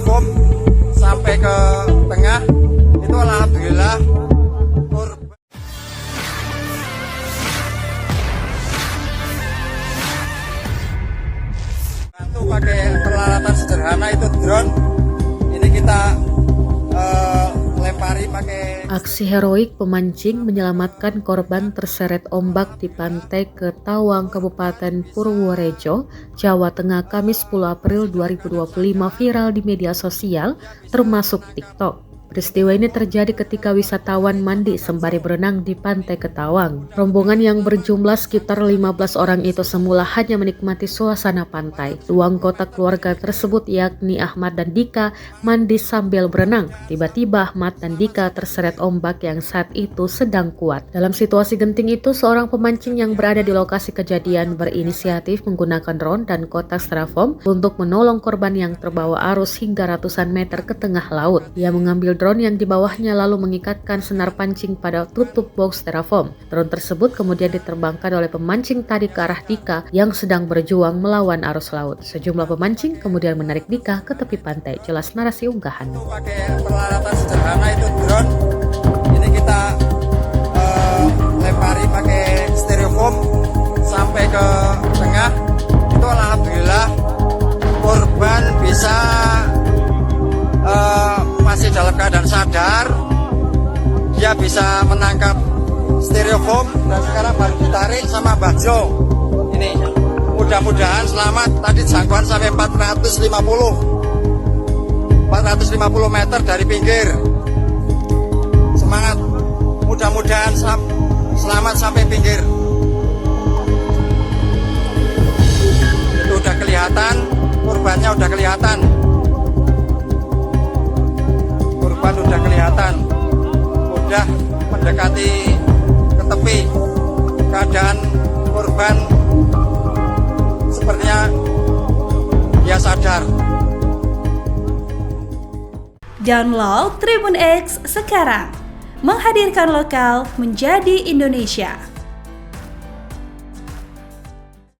styrofoam sampai ke tengah itu alhamdulillah korban. Bantu pakai peralatan sederhana itu drone. Ini kita lempari pakai. Aksi heroik pemancing menyelamatkan korban terseret ombak di pantai Ketawang, Kabupaten Purworejo, Jawa Tengah, Kamis 10 April 2025 viral di media sosial, termasuk TikTok. Peristiwa ini terjadi ketika wisatawan mandi sembari berenang di pantai Ketawang. Rombongan yang berjumlah sekitar 15 orang itu semula hanya menikmati suasana pantai. Dua anggota keluarga tersebut yakni Ahmad dan Dika mandi sambil berenang. Tiba-tiba Ahmad dan Dika terseret ombak yang saat itu sedang kuat. Dalam situasi genting itu, seorang pemancing yang berada di lokasi kejadian berinisiatif menggunakan drone dan kotak styrofoam untuk menolong korban yang terbawa arus hingga ratusan meter ke tengah laut. Ia mengambil drone yang di bawahnya lalu mengikatkan senar pancing pada tutup box styrofoam. Drone tersebut kemudian diterbangkan oleh pemancing tadi ke arah Dika yang sedang berjuang melawan arus laut. Sejumlah pemancing kemudian menarik Dika ke tepi pantai. Jelas narasi unggahan. Pakai peralatan sederhana itu drone. Ini kita lempari pakai styrofoam sampai ke tengah. Itu alhamdulillah korban bisa masih dalam keadaan sadar, dia bisa menangkap styrofoam dan sekarang baru ditarik sama Mbah Jo. Ini mudah-mudahan selamat. Tadi jangkauan sampai 450 meter dari pinggir. Semangat, mudah-mudahan selamat sampai pinggir. Itu udah kelihatan, korbannya udah kelihatan. Udah kelihatan, udah mendekati ke tepi. Keadaan korban sepertinya dia sadar. Download Tribun X sekarang, menghadirkan lokal menjadi Indonesia.